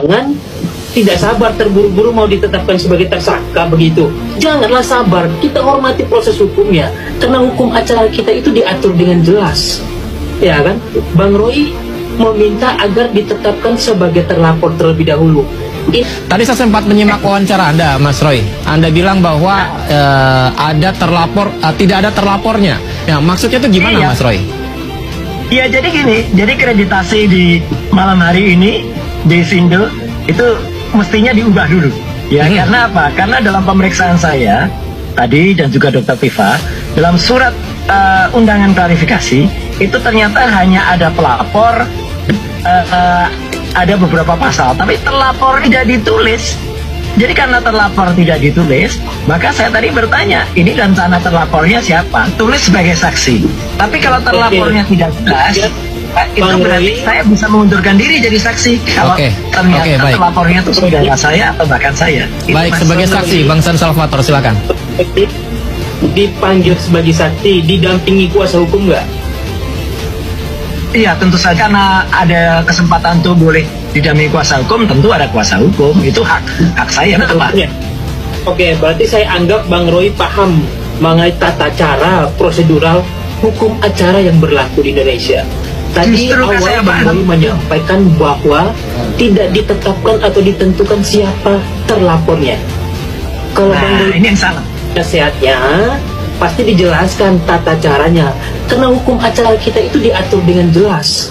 jangan tidak sabar terburu-buru mau ditetapkan sebagai tersangka begitu. Janganlah sabar, kita hormati proses hukumnya, karena hukum acara kita itu diatur dengan jelas, ya kan? Bang Roy meminta agar ditetapkan sebagai terlapor terlebih dahulu. Tadi saya sempat menyimak wawancara Anda, Mas Roy. Anda bilang bahwa ada terlapor, tidak ada terlapornya. Ya, maksudnya itu gimana, Mas Roy? Ya, jadi gini, jadi kreditasi di malam hari ini di Sindo itu mestinya diubah dulu. Ya, karena apa? Karena dalam pemeriksaan saya tadi dan juga Dr. Viva, dalam surat undangan klarifikasi itu ternyata hanya ada pelapor, ada beberapa pasal, tapi terlapor tidak ditulis. Jadi karena terlapor tidak ditulis, maka saya tadi bertanya, ini rencana terlapornya siapa? Tulis sebagai saksi. Tapi kalau terlapornya tidak jelas, itu berarti saya bisa mengundurkan diri jadi saksi. Kalau ternyata terlapornya itu saudara saya atau bahkan saya. Baik, sebagai saksi, Bang San Salvator, silakan. Dipanggil sebagai saksi, didampingi kuasa hukum nggak? Iya, tentu saja, karena ada kesempatan tuh boleh didampingi kuasa hukum, tentu ada kuasa hukum, itu hak saya. Oke, berarti saya anggap Bang Roy paham mengenai tata cara prosedural hukum acara yang berlaku di Indonesia. Tadi awal Bang Roy menyampaikan bahwa tidak ditetapkan atau ditentukan siapa terlapornya. Kalau Bang Roy ini yang salah. Nasihatnya pasti dijelaskan tata caranya, karena hukum acara kita itu diatur dengan jelas,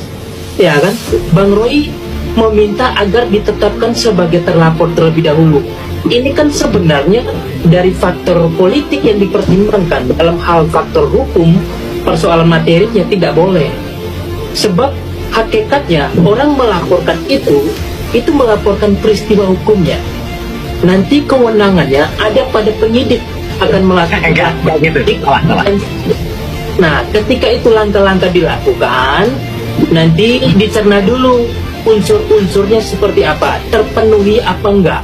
ya kan? Bang Roy meminta agar ditetapkan sebagai terlapor terlebih dahulu. Ini kan sebenarnya dari faktor politik yang dipertimbangkan. Dalam hal faktor hukum, persoalan materinya tidak boleh. Sebab hakikatnya orang melaporkan itu melaporkan peristiwa hukumnya. Nanti kewenangannya ada pada penyidik akan melakukan. Nah, ketika itu langkah-langkah dilakukan, nanti dicerna dulu unsur-unsurnya seperti apa, terpenuhi apa enggak,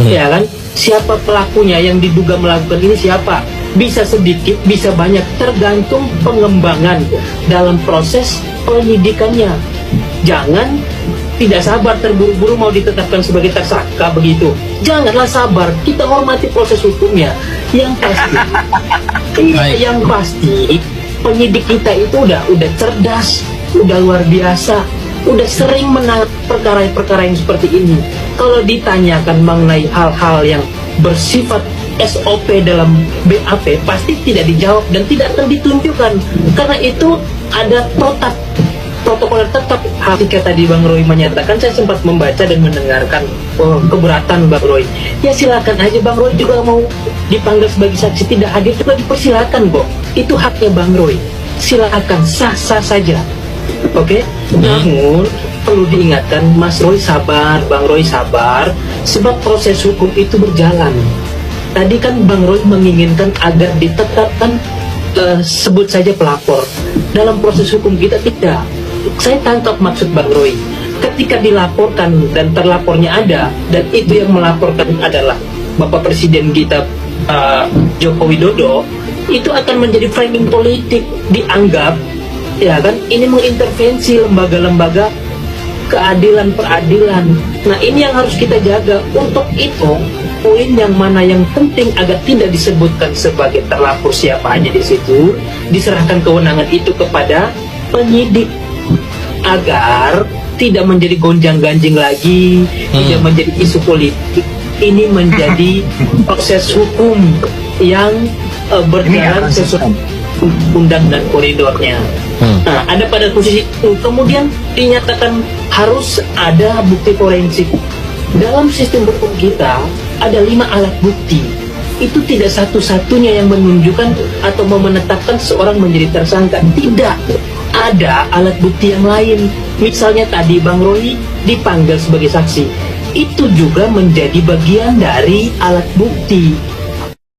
ya kan? Siapa pelakunya yang diduga melakukan ini siapa? Bisa sedikit, bisa banyak, tergantung pengembangan dalam proses penyidikannya. Jangan tidak sabar terburu-buru mau ditetapkan sebagai tersangka begitu. Janganlah sabar, kita hormati proses hukumnya. Yang pasti, yang pasti penyidik kita itu udah cerdas, udah luar biasa, udah sering menangani perkara-perkara yang seperti ini. Kalau ditanyakan mengenai hal-hal yang bersifat SOP dalam BAP pasti tidak dijawab dan tidak akan ditunjukkan, karena itu ada protokol tetap. Ketika tadi Bang Roy menyatakan, saya sempat membaca dan mendengarkan keberatan Bang Roy. Ya silakan aja, Bang Roy juga mau dipanggil sebagai saksi tidak hadir juga dipersilakan kok. Itu haknya Bang Roy. Silakan, sah-sah saja. Oke? Namun perlu diingatkan, Mas Roy sabar, Bang Roy sabar, sebab proses hukum itu berjalan. Tadi kan Bang Roy menginginkan agar ditetapkan sebut saja pelapor. Dalam proses hukum kita tidak. Saya tangkap maksud Bang Roy. Ketika dilaporkan dan terlapornya ada, dan itu yang melaporkan adalah Bapak Presiden kita Joko Widodo, itu akan menjadi framing politik, dianggap, ya kan, ini mengintervensi lembaga-lembaga keadilan peradilan. Nah, ini yang harus kita jaga. Untuk itu, poin yang mana yang penting agar tidak disebutkan sebagai terlapor siapa aja di situ, diserahkan kewenangan itu kepada penyidik agar tidak menjadi gonjang-ganjing lagi, tidak menjadi isu politik. Ini menjadi proses hukum yang berjalan sesuai undang dan koridornya. Nah, ada pada posisi itu kemudian dinyatakan harus ada bukti forensik. Dalam sistem hukum kita ada 5 alat bukti. Itu tidak satu-satunya yang menunjukkan atau menetapkan seorang menjadi tersangka. Tidak, ada alat bukti yang lain. Misalnya tadi Bang Roy dipanggil sebagai saksi, itu juga menjadi bagian dari alat bukti.